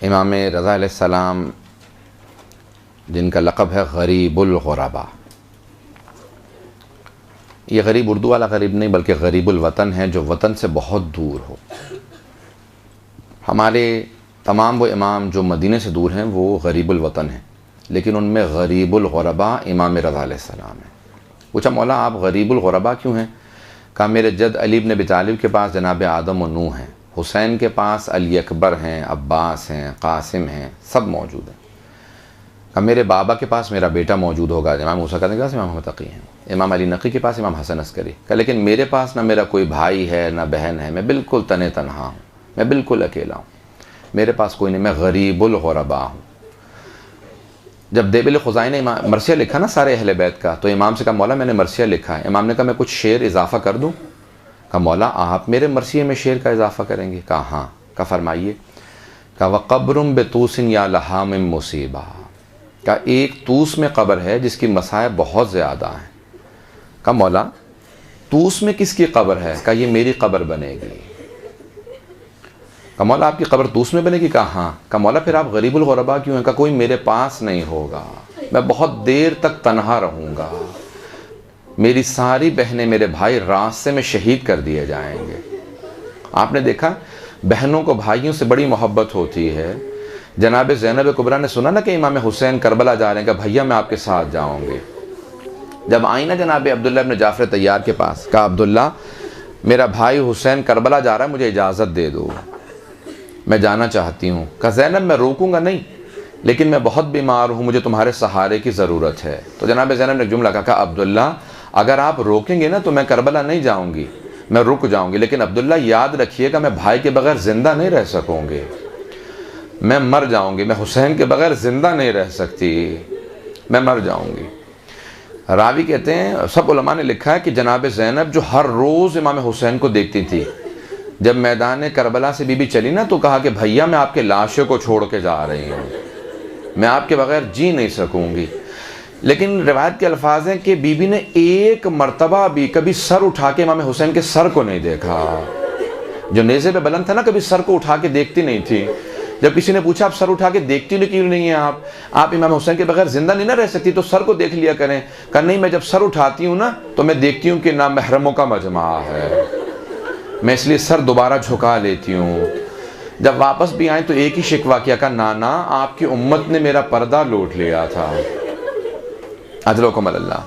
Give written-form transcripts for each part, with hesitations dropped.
امام رضا علیہ السلام جن کا لقب ہے غریب الغربا، یہ غریب اردو والا غریب نہیں بلکہ غریب الوطن ہے، جو وطن سے بہت دور ہو۔ ہمارے تمام وہ امام جو مدینے سے دور ہیں وہ غریب الوطن ہیں، لیکن ان میں غریب الغربا امام رضا علیہ السلام ہے۔ پوچھا مولا آپ غریب الغربا کیوں ہیں؟ کہا میرے جد علی بن ابی طالب کے پاس جناب آدم و نوح ہیں، حسین کے پاس علی اکبر ہیں، عباس ہیں، قاسم ہیں، سب موجود ہیں۔ کہا میرے بابا کے پاس میرا بیٹا موجود ہوگا، امام موسیٰ کے پاس امام محمد تقی ہیں، امام علی نقی کے پاس امام حسن عسکری۔ کہا لیکن میرے پاس نہ میرا کوئی بھائی ہے نہ بہن ہے، میں بالکل تنہا ہوں، میں بالکل اکیلا ہوں، میرے پاس کوئی نہیں، میں غریب الغربا ہوں۔ جب دیبل خزائی نے مرثیہ لکھا نا سارے اہل بیت کا، تو امام سے کہا مولا میں نے مرثیہ لکھا ہے۔ امام نے کہا میں کچھ شعر اضافہ کر دوں؟ کہا مولا آپ میرے مرثیے میں شعر کا اضافہ کریں گے؟ کہا ہاں۔ کہا فرمائیے۔ کہا وَقَبْرٌ بِطُوسٍ يَا لَهَا مِن مُصِيبَةٍ، کہا ایک طوس میں قبر ہے جس کی مصائب بہت زیادہ ہیں۔ کہا مولا طوس میں کس کی قبر ہے؟ کہا یہ میری قبر بنے گی۔ کہا مولا آپ کی قبر طوس میں بنے گی؟ کہا ہاں۔ کہا مولا پھر آپ غریب الغربا کیوں ہیں؟ کہا کوئی میرے پاس نہیں ہوگا، میں بہت دیر تک تنہا رہوں گا، میری ساری بہنیں میرے بھائی راستے میں شہید کر دیے جائیں گے۔ آپ نے دیکھا بہنوں کو بھائیوں سے بڑی محبت ہوتی ہے۔ جناب زینب کبریٰ نے سنا نا کہ امام حسین کربلا جا رہے ہیں، کہ بھیا میں آپ کے ساتھ جاؤں گے۔ جب آئی نا جناب عبداللہ ابن جعفر طیار کے پاس، کہا عبداللہ میرا بھائی حسین کربلا جا رہا ہے، مجھے اجازت دے دو، میں جانا چاہتی ہوں۔ کہا زینب میں روکوں گا نہیں، لیکن میں بہت بیمار ہوں، مجھے تمہارے سہارے کی ضرورت ہے۔ تو جناب زینب نے ایک جملہ کہا عبداللہ اگر آپ روکیں گے نا تو میں کربلا نہیں جاؤں گی، میں رک جاؤں گی، لیکن عبداللہ یاد رکھیے گا میں بھائی کے بغیر زندہ نہیں رہ سکوں گی، میں مر جاؤں گی، میں حسین کے بغیر زندہ نہیں رہ سکتی، میں مر جاؤں گی۔ راوی کہتے ہیں سب علماء نے لکھا ہے کہ جناب زینب جو ہر روز امام حسین کو دیکھتی تھی، جب میدان کربلا سے بی بی چلی نا تو کہا کہ بھیا میں آپ کے لاشوں کو چھوڑ کے جا رہی ہوں، میں آپ کے بغیر جی نہیں سکوں گی۔ لیکن روایت کے الفاظ ہیں کہ بی بی نے ایک مرتبہ بھی کبھی سر اٹھا کے امام حسین کے سر کو نہیں دیکھا، جو نیزے پہ بلند تھا نا کبھی سر کو اٹھا کے دیکھتی نہیں تھی۔ جب کسی نے پوچھا آپ سر اٹھا کے دیکھتی کیوں نہیں ہیں آپ امام حسین کے بغیر زندہ نہیں نہ رہ سکتی، تو سر کو دیکھ لیا کریں۔ کہا نہیں میں جب سر اٹھاتی ہوں نا تو میں دیکھتی ہوں کہ نامحرموں کا مجمع ہے، میں اس لیے سر دوبارہ جھکا لیتی ہوں۔ جب واپس بھی آئیں تو ایک ہی شکوہ کیا، کہا نانا آپ کی امت نے میرا پردہ لوٹ لیا تھا، اجرکم اللہ۔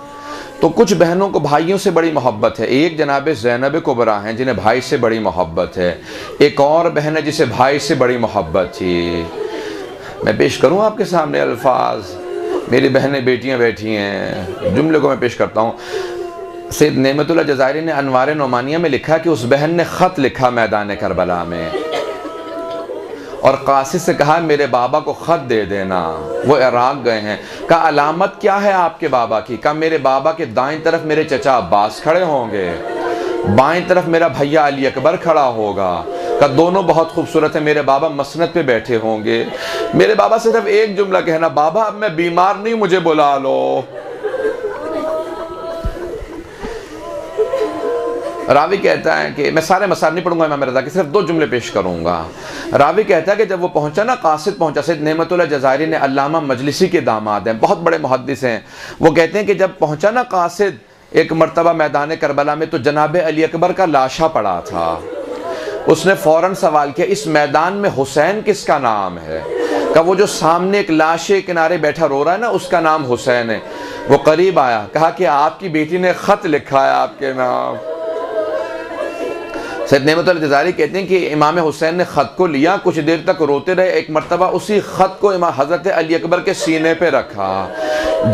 تو کچھ بہنوں کو بھائیوں سے بڑی محبت ہے، ایک جناب زینب کبریٰ ہیں جنہیں بھائی سے بڑی محبت ہے، ایک اور بہن ہے جسے بھائی سے بڑی محبت تھی۔ میں پیش کروں آپ کے سامنے الفاظ، میری بہنیں بیٹیاں بیٹھی ہیں، جملے کو میں پیش کرتا ہوں۔ سید نعمت اللہ جزائری نے انوار نعمانیہ میں لکھا کہ اس بہن نے خط لکھا میدان کربلا میں، اور قاصد سے کہا میرے بابا کو خط دے دینا، وہ عراق گئے ہیں۔ کہا علامت کیا ہے آپ کے بابا کی؟ کہا میرے بابا کے دائیں طرف میرے چچا عباس کھڑے ہوں گے، بائیں طرف میرا بھیا علی اکبر کھڑا ہوگا، کہا دونوں بہت خوبصورت ہیں، میرے بابا مسند پہ بیٹھے ہوں گے۔ میرے بابا سے صرف ایک جملہ کہنا، بابا اب میں بیمار نہیں، مجھے بلا لو۔ راوی کہتا ہے کہ میں سارے مسائل نہیں پڑھوں گا امام رضا کے، صرف 2 جملے پیش کروں گا۔ راوی کہتا ہے کہ جب وہ پہنچا نا، قاصد پہنچا، سید نعمت اللہ جزائری نے علامہ مجلسی کے داماد ہیں، بہت بڑے محدث ہیں، وہ کہتے ہیں کہ جب پہنچا نا قاصد ایک مرتبہ میدان کربلا میں تو جناب علی اکبر کا لاشا پڑا تھا۔ اس نے فوراً سوال کیا اس میدان میں حسین کس کا نام ہے؟ کہا وہ جو سامنے ایک لاش کے کنارے بیٹھا رو رہا ہے نا اس کا نام حسین ہے۔ وہ قریب آیا، کہا کہ آپ کی بیٹی نے خط لکھا ہے آپ کے نام۔ سید نعمت اللہ جزائری کہتے ہیں کہ امام حسین نے خط کو لیا، کچھ دیر تک روتے رہے، ایک مرتبہ اسی خط کو امام حضرت علی اکبر کے سینے پہ رکھا،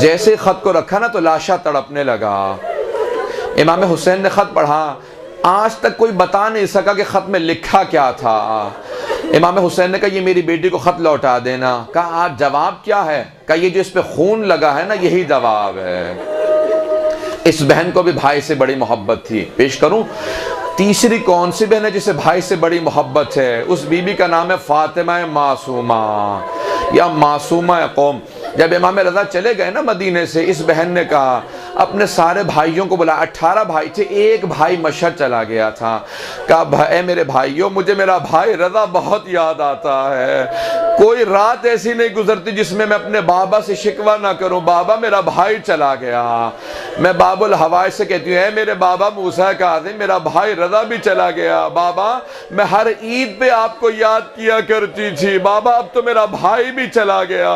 جیسے خط کو رکھا نا تو لاشا تڑپنے لگا۔ امام حسین نے خط پڑھا، آج تک کوئی بتا نہیں سکا کہ خط میں لکھا کیا تھا۔ امام حسین نے کہا یہ میری بیٹی کو خط لوٹا دینا۔ کہا آج جواب کیا ہے؟ کہا یہ جو اس پہ خون لگا ہے نا یہی جواب ہے۔ اس بہن کو بھی بھائی سے بڑی محبت تھی۔ پیش کروں تیسری کون سی بہن ہے جسے بھائی سے بڑی محبت ہے؟ اس بی بی کا نام ہے فاطمہ معصومہ یا معصومہ قوم۔ جب امام رضا چلے گئے نا مدینے سے، اس بہن نے کہا اپنے سارے بھائیوں کو بلا، 18 بھائی تھے، ایک بھائی مشہد چلا گیا تھا، کہا اے میرے بھائیوں، مجھے میرا بھائی رضا بہت یاد آتا ہے، کوئی رات ایسی نہیں گزرتی جس میں اپنے بابا سے شکوہ نہ کروں، بابا میرا بھائی چلا گیا۔ میں باب الحوائج سے کہتی ہوں، اے میرے بابا موسیٰ کاظم، میرا بھائی رضا بھی چلا گیا، بابا میں ہر عید پہ آپ کو یاد کیا کرتی تھی، بابا اب تو میرا بھائی بھی چلا گیا۔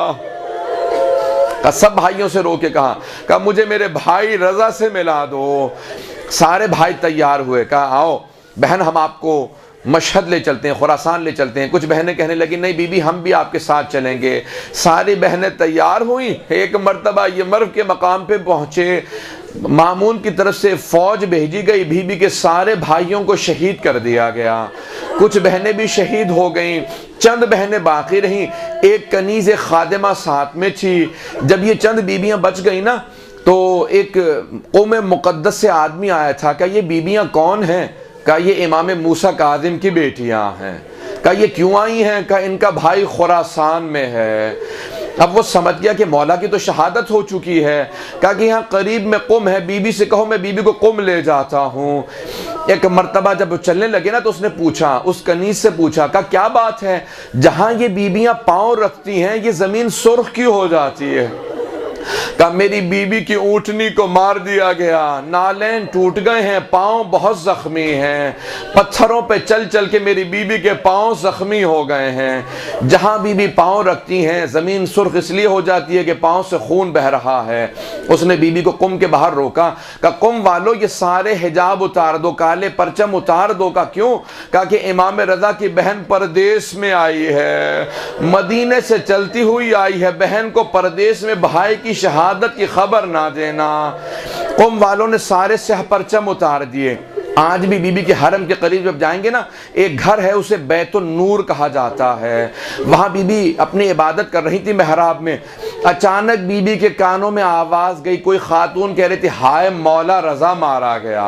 سب بھائیوں سے رو کے کہا مجھے میرے بھائی رضا سے ملا دو۔ سارے بھائی تیار ہوئے، کہا آؤ بہن ہم آپ کو مشہد لے چلتے ہیں، خراسان لے چلتے ہیں۔ کچھ بہنیں کہنے لگی نہیں بی بی ہم بھی آپ کے ساتھ چلیں گے۔ ساری بہنیں تیار ہوئیں، ایک مرتبہ یہ مرو کے مقام پہ پہنچے، مامون کی طرف سے فوج بھیجی گئی، بی بی کے سارے بھائیوں کو شہید کر دیا گیا، کچھ بہنیں بھی شہید ہو گئیں، چند بہنیں باقی رہیں، ایک کنیز خادمہ ساتھ میں تھی۔ جب یہ چند بیویاں بچ گئیں نا تو ایک قوم مقدس سے آدمی آیا تھا، کہا یہ بیویاں کون ہیں؟ کہا یہ امام موسیٰ کاظم کی بیٹیاں ہیں۔ کہا یہ کیوں آئی ہیں؟ کہا ان کا بھائی خراسان میں ہے۔ اب وہ سمجھ گیا کہ مولا کی تو شہادت ہو چکی ہے، کہا کہ یہاں قریب میں قم ہے، بی بی سے کہو میں بی بی کو قم لے جاتا ہوں۔ ایک مرتبہ جب وہ چلنے لگے نا تو اس نے پوچھا، اس کنیز سے پوچھا، کہا کیا بات ہے جہاں یہ بیویاں پاؤں رکھتی ہیں یہ زمین سرخ کیوں ہو جاتی ہے؟ کہا میری بیوی کی اونٹنی کو مار دیا گیا، نالین ٹوٹ گئے ہیں، پاؤں بہت زخمی ہیں، پتھروں پہ چل چل کے میری بیوی کے پاؤں زخمی ہو گئے ہیں، جہاں بیوی پاؤں رکھتی ہیں زمین سرخ اس لیے ہو جاتی ہے کہ پاؤں سے خون بہ رہا ہے۔ اس نے بیوی کو قم کے باہر روکا، کہا قم والو یہ سارے حجاب اتار دو، کالے پرچم اتار دو۔ کہا کیوں؟ کہا کہ امام رضا کی بہن پردیس میں آئی ہے، مدینے سے چلتی ہوئی آئی ہے، بہن کو پردیس میں بھائی کی شہادت کی خبر نہ دینا۔ قوم والوں نے سارے سیاہ پرچم اتار دیے۔ آج بھی بی بی کے حرم کے قریب جب جائیں گے نا، ایک گھر ہے اسے بیت النور کہا جاتا ہے، وہاں بی بی اپنی عبادت کر رہی تھی محراب میں، اچانک بی بی کے کانوں میں آواز گئی، کوئی خاتون کہہ رہی تھی ہائے مولا رضا مارا گیا،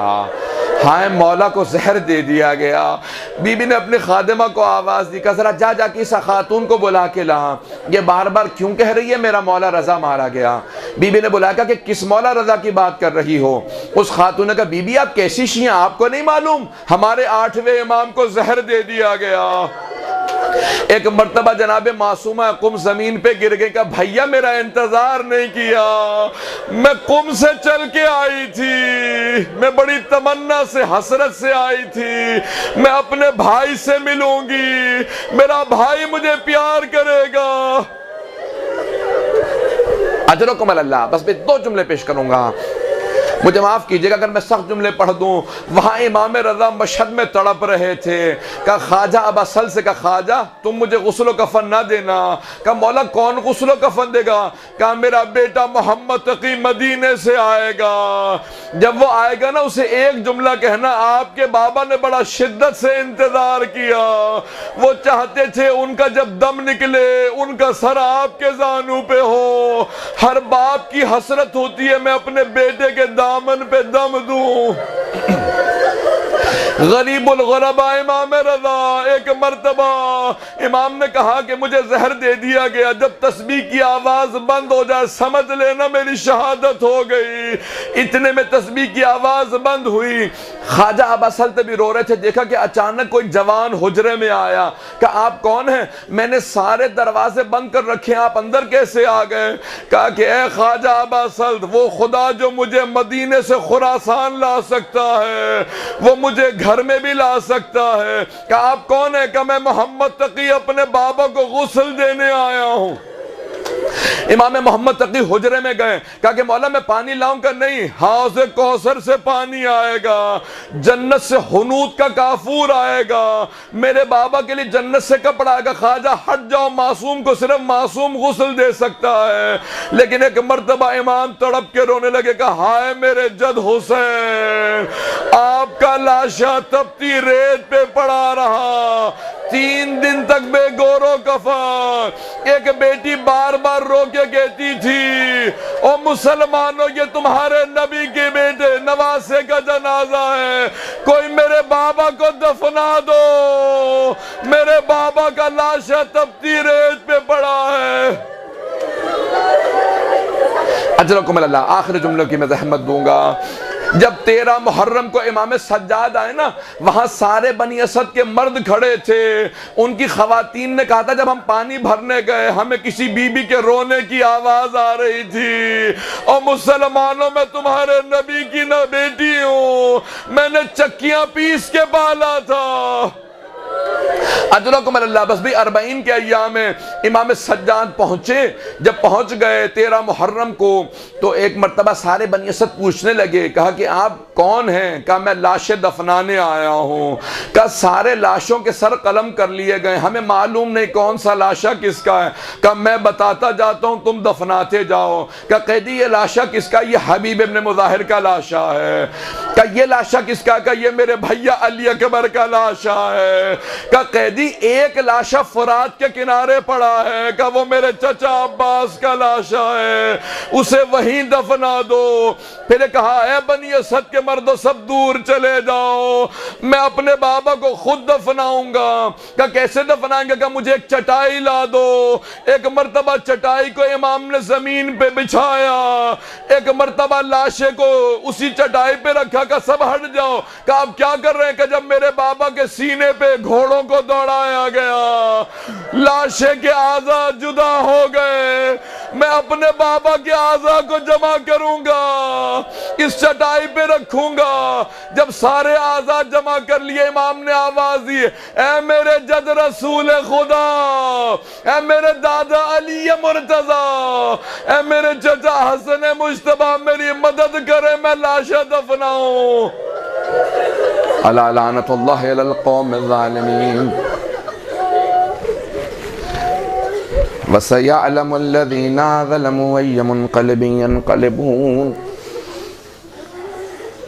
ہائے مولا کو زہر دے دیا گیا۔ بی بی نے اپنے خادمہ کو آواز دی، کہا ذرا جا کے اس خاتون کو بلا کے لا، یہ بار بار کیوں کہہ رہی ہے میرا مولا رضا مارا گیا؟ بی بی نے بلایا کہ کس مولا رضا کی بات کر رہی ہو؟ اس خاتون نے کہا بی بی آپ کیسی شیعہ، آپ کو نہیں معلوم ہمارے 8ویں امام کو زہر دے دیا گیا۔ ایک مرتبہ جناب معصومہ قم زمین پہ گر گئی، کہا بھیا میرا انتظار نہیں کیا، میں قم سے چل کے آئی تھی، میں بڑی تمنا سے حسرت سے آئی تھی، میں اپنے بھائی سے ملوں گی، میرا بھائی مجھے پیار کرے گا۔ اجرکم اللہ، بس میں 2 جملے پیش کروں گا، مجھے معاف کیجئے گا اگر میں سخت جملے پڑھ دوں۔ وہاں امام رضا مشہد میں تڑپ رہے تھے، کہا خواجہ ابا سل سے، کہا خواجہ تم مجھے غسل و کفن نہ دینا۔ کہا مولا کون غسل و کفن دے گا؟ کہا میرا بیٹا محمد تقی مدینے سے آئے گا، جب وہ آئے گا نا اسے ایک جملہ کہنا، آپ کے بابا نے بڑا شدت سے انتظار کیا، وہ چاہتے تھے ان کا جب دم نکلے ان کا سر آپ کے زانوں پہ ہو، ہر باپ کی حسرت ہوتی ہے میں اپنے بیٹے کے دامن پہ دم دوں۔ غریب الغرباء امام رضا، ایک مرتبہ امام نے کہا کہ مجھے زہر دے دیا گیا، جب تسبیح کی آواز بند ہو جائے سمجھ لینا میری شہادت ہو گئی۔ اتنے میں تسبیح کی آواز بند ہوئی، خواجہ ابا سلط بھی رو رہے تھے، دیکھا کہ اچانک کوئی جوان حجرے میں آیا، کہا آپ کون ہیں؟ میں نے سارے دروازے بند کر رکھے ہیں، آپ اندر کیسے آ گئے؟ کہا کہ اے خواجہ ابا سلط، وہ خدا جو مجھے مدینے سے خراسان لا سکتا ہے وہ مجھے گھر میں بھی لا سکتا ہے۔ کہا آپ کون ہیں؟ کہا میں محمد تقی اپنے بابا کو غسل دینے آیا ہوں۔ امام محمد تقی حجرے میں گئے، کہا کہ مولا میں پانی لاؤں کا؟ نہیں، حوض کوثر سے پانی آئے گا، جنت سے حنوط کا کافور آئے گا، میرے بابا کے لیے جنت سے کپڑا آئے گا۔ خواجہ ہٹ جاؤ، معصوم کو صرف معصوم غسل دے سکتا ہے۔ لیکن ایک مرتبہ امام تڑپ کے رونے لگے، کہا ہائے میرے جد حسین، آپ کا لاشا تپتی ریت پہ پڑا رہا، 3 دن تک بے گور و کفن۔ ایک بیٹی بار بار رو کے کہتی تھی او مسلمانوں یہ تمہارے نبی کے بیٹے نواسے کا جنازہ ہے، کوئی میرے بابا کو دفنا دو، میرے بابا کا لاشا تپتی ریت پہ پڑا ہے۔ اجرکم اللہ۔ آخر جملے کی میں زحمت دوں گا، جب 13 محرم کو امام سجاد آئے نا، وہاں سارے بنی اسد کے مرد کھڑے تھے، ان کی خواتین نے کہا تھا جب ہم پانی بھرنے گئے ہمیں کسی بی بی کے رونے کی آواز آ رہی تھی، اور مسلمانوں میں تمہارے نبی کی نہ بیٹی ہوں، میں نے چکیاں پیس کے پالا تھا۔ اجرکم اللہ۔ بس بھی 40 کے ایام میں امام سجاد پہنچے، جب پہنچ گئے 13 محرم کو تو ایک مرتبہ سارے بنی اسد پوچھنے لگے، کہا کہ آپ کون ہیں؟ کہا میں لاشیں دفنانے آیا ہوں۔ کہا سارے لاشوں کے سر قلم کر لیے گئے، ہمیں معلوم نہیں کون سا لاشا کس کا ہے۔ کہا میں بتاتا جاتا ہوں، تم دفناتے جاؤ۔ کہا قیدی یہ لاشا کس کا؟ یہ حبیب ابن مظاہر کا لاشا ہے۔ کہا یہ لاشا کس کا؟ کہا یہ میرے بھیا علی اکبر کا لاشا ہے۔ کہا قیدی ایک لاشا فرات کے کنارے پڑا ہے، کہ وہ میرے چچا عباس کا لاشا ہے، اسے وہیں دفنا دو۔ پھر کہا اے بنی اسد کے مردوں سب دور چلے جاؤ، میں اپنے بابا کو خود دفناؤں گا۔ کہا کیسے دفنائیں گے؟ کہا مجھے ایک چٹائی لا دو۔ ایک مرتبہ چٹائی کو امام نے زمین پہ بچھایا، ایک مرتبہ لاشے کو اسی چٹائی پہ رکھا۔ کہا سب ہٹ جاؤ۔ کہا آپ کیا کر رہے ہیں؟ کہ جب میرے بابا کے سینے پہ گھوڑوں کو دوڑایا گیا، لاشے کے اعضاء جدا ہو گئے، میں اپنے بابا کے اعضاء کو جمع کروں گا، اس چٹائی پہ رکھوں گا۔ جب سارے اعضاء جمع کر لیے، امام نے آواز دی، اے میرے جد رسول خدا، اے میرے دادا علی مرتضیٰ، اے میرے چچا حسن مجتبیٰ، میری مدد کرے، میں لاشیں دفناؤں۔ الا لعنت اللہ علی القوم الظالمین۔ وَسَيَعْلَمُ الَّذِينَ ظَلَمُوا أَيَّ مُنقَلِبٍ يَنقَلِبُونَ۔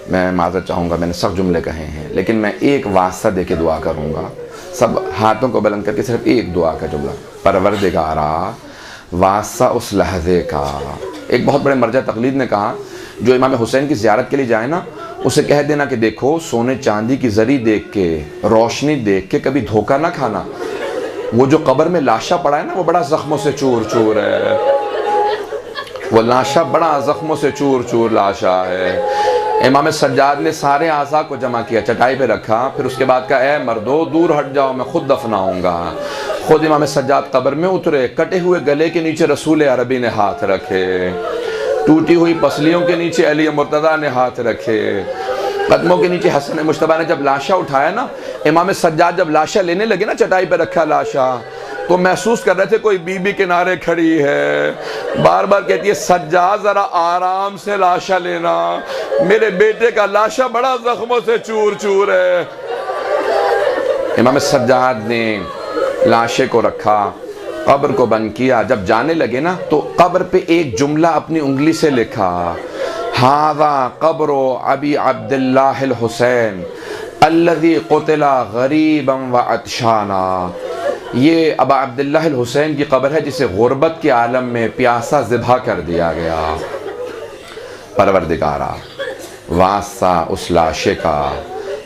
میں معذرت چاہوں گا، میں نے سخت جملے کہے ہیں، لیکن میں ایک واسطہ دے کے دعا کروں گا، سب ہاتھوں کو بلند کر کے صرف ایک دعا کا جملہ۔ پروردگارا، واسطہ اس لحظے کا۔ ایک بہت بڑے مرجع تقلید نے کہا جو امام حسین کی زیارت کے لیے جائے نا، اسے کہہ دینا کہ دیکھو سونے چاندی کی زری دیکھ کے، روشنی دیکھ کے کبھی دھوکہ نہ کھانا، وہ جو قبر میں لاشا پڑا ہے نا وہ بڑا زخموں سے چور چور ہے، وہ لاشا بڑا زخموں سے چور چور لاشا ہے۔ امام سجاد نے سارے اعضاء کو جمع کیا، چٹائی پہ رکھا، پھر اس کے بعد کہا اے مردو دور ہٹ جاؤ، میں خود دفناؤں گا۔ خود امام سجاد قبر میں اترے، کٹے ہوئے گلے کے نیچے رسول عربی نے ہاتھ رکھے، ٹوٹی ہوئی پسلیوں کے نیچے علی مرتضیٰ نے ہاتھ رکھے، قدموں کے نیچے حسن مجتبیٰ نے جب لاشا اٹھایا نا، امام سجاد جب لاشا لینے لگے نا، چٹائی پہ رکھا لاشا، تو محسوس کر رہے تھے کوئی بی بی کنارے کھڑی ہے، بار بار کہتی ہے سجاد ذرا آرام سے لاشا لینا، میرے بیٹے کا لاشا بڑا زخموں سے چور چور ہے۔ امام سجاد نے لاشے کو رکھا، قبر کو بند کیا، جب جانے لگے نا تو قبر پہ ایک جملہ اپنی انگلی سے لکھا، ھذا قبر ابی عبداللہ الحسین الذی قتل غریبا وعطشانا۔ یہ ابا عبداللہ الحسین کی قبر ہے جسے غربت کے عالم میں پیاسا ذبح کر دیا گیا۔ پروردگارا، واسطہ اس لاشے کا،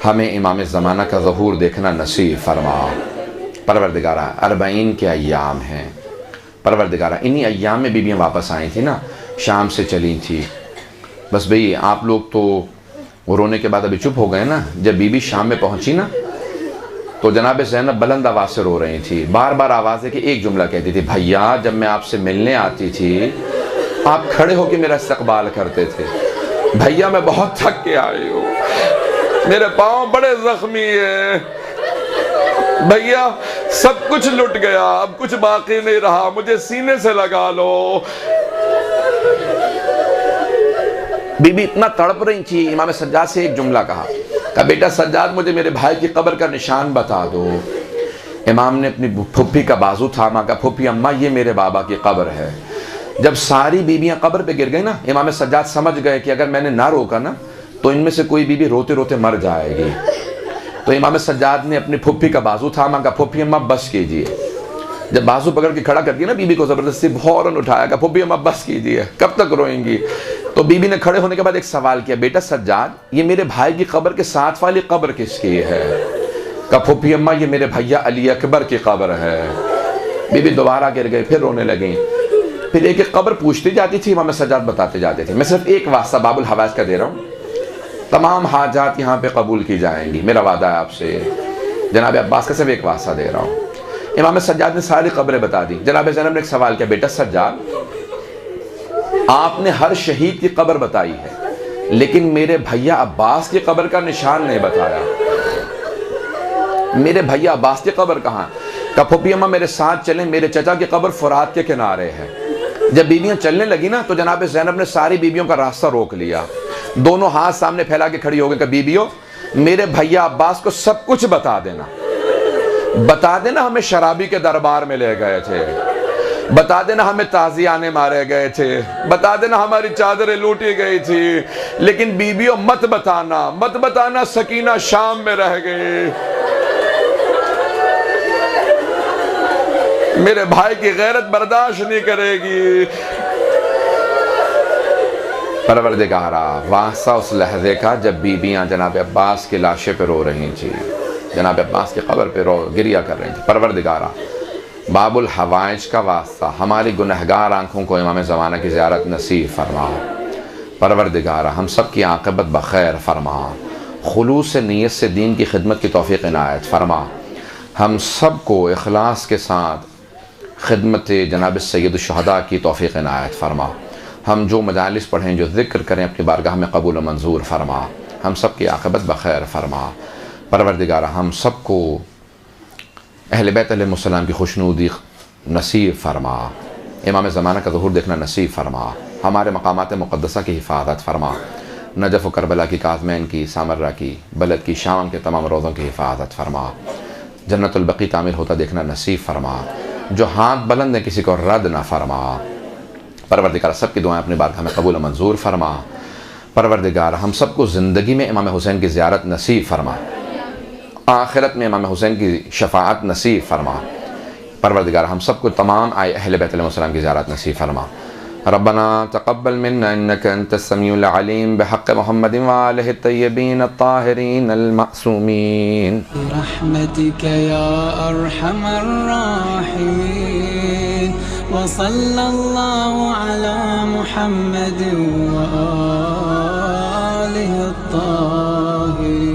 ہمیں امام زمانہ کا ظہور دیکھنا نصیب فرما۔ پروردگارا، 40 کے ایام ہیں، پروردگارا انہی ایام میں بیویاں واپس آئی تھی نا، شام سے چلی تھی۔ بس بھئی آپ لوگ تو رونے کے بعد ابھی چپ ہو گئے نا، جب بی بی شام میں پہنچی نا تو جناب زینب بلند آواز سے رو رہی تھی، بار بار آواز ہے کہ ایک جملہ کہتی تھی، بھیا جب میں آپ سے ملنے آتی تھی آپ کھڑے ہو کے میرا استقبال کرتے تھے، بھیا میں بہت تھک کے آئی ہوں، میرے پاؤں بڑے زخمی ہیں، بھیا سب کچھ لٹ گیا، اب کچھ باقی نہیں رہا، مجھے سینے سے لگا لو۔ بی بی اتنا تڑپ رہی تھی، امام سجاد سے ایک جملہ کہا کہ بیٹا سجاد مجھے میرے بھائی کی قبر کا نشان بتا دو۔ امام نے اپنی پھپھی کا بازو تھاما، کہا پھپھی اماں یہ میرے بابا کی قبر ہے۔ جب ساری بیویاں قبر پہ گر گئی نا، امام سجاد سمجھ گئے کہ اگر میں نے نہ روکا نا تو ان میں سے کوئی بیوی روتے روتے مر جائے گی، تو امام سجاد نے اپنی پھپھی کا بازو تھاما، کہا پھپھی اماں بس کیجئے۔ جب بازو پکڑ کے کھڑا کر دیا نا بی بی کو زبردستی، فوراً اٹھایا، کہا پھپھی اماں بس کیجئے، کب تک روئیں گی؟ تو بی بی نے کھڑے ہونے کے بعد ایک سوال کیا، بیٹا سجاد یہ میرے بھائی کی قبر کے ساتھ والی قبر کس کی ہے؟ کہا پھپھی اماں یہ میرے بھیا علی اکبر کی قبر ہے۔ بی بی دوبارہ گر گئے، پھر رونے لگیں، پھر ایک ایک قبر پوچھتی جاتی تھی، امام سجاد بتاتے جاتے تھے. میں صرف ایک واسطہ باب الحوائج کا دے رہا ہوں، تمام حاجات یہاں پہ قبول کی جائیں گی، میرا وعدہ ہے آپ سے. جناب عباس کا صرف ایک واسطہ دے رہا ہوں. امام سجاد نے ساری قبریں بتا دی. جناب زینب نے ایک سوال کیا، بیٹا سجاد آپ نے ہر شہید کی قبر بتائی ہے لیکن میرے بھیا عباس کی قبر کا نشان نہیں بتایا. میرے بھیا عباس کی قبر کہاں؟ کہ پھوپھی اماں میرے ساتھ چلیں، میرے چچا کی قبر فرات کے کنارے ہے. جب بیویاں چلنے لگی نا تو جناب زینب نے ساری بیویوں کا راستہ روک لیا، دونوں ہاتھ سامنے پھیلا کے کھڑی ہو گئی کہ بیویوں میرے بھیا عباس کو سب کچھ بتا دینا. بتا دینا ہمیں شرابی کے دربار میں لے گئے تھے، بتا دینا ہمیں تازیانے مارے گئے تھے، بتا دینا ہماری چادریں لوٹی گئی تھی، لیکن بیویوں مت بتانا سکینہ شام میں رہ گئی. میرے بھائی کی غیرت برداشت نہیں کرے گی. پروردگارا واسطہ اس لحظے کا جب بیویاں جناب عباس کی لاشیں پہ رو رہی تھی، جناب عباس کی قبر پہ گریہ کر رہی تھی. پروردگارا باب الحوائج کا واسطہ ہماری گنہگار آنکھوں کو امام زمانہ کی زیارت نصیب فرما. پروردگارا ہم سب کی عاقبت بخیر فرما، خلوص نیت سے دین کی خدمت کی توفیق عنایت فرما. ہم سب کو اخلاص کے ساتھ خدمت جناب سید الشہداء کی توفیق عنایت فرما. ہم جو مجالس پڑھیں، جو ذکر کریں، اپنی بارگاہ میں قبول و منظور فرما. ہم سب کی عاقبت بخیر فرما. پروردگارہ ہم سب کو اہل بیت علیہ السلام کی خوشنودی نصیب فرما. امام زمانہ کا ظہور دیکھنا نصیب فرما. ہمارے مقامات مقدسہ کی حفاظت فرما. نجف و کربلا کی، کاظمین کی، سامرہ کی، بلد کی، شام کے تمام روضوں کی حفاظت فرما. جنت البقیع تعمیر ہوتا دیکھنا نصیب فرما. جو ہاتھ بلند ہیں کسی کو رد نہ فرما. پروردگار سب کی دعائیں اپنی بارگاہ میں قبول و منظور فرما. پروردگار ہم سب کو زندگی میں امام حسین کی زیارت نصیب فرما، آخرت میں امام حسین کی شفاعت نصیب فرما. پروردگار ہم سب کو تمام اہل بیت علیہ السلام کی زیارت نصیب فرما. ربنا تقبل منا انك انت السميع العليم بحق محمد وآله الطيبين الطاهرين المعصومين برحمتك يا ارحم الراحمين وصلى الله على محمد وآله الطاهرين.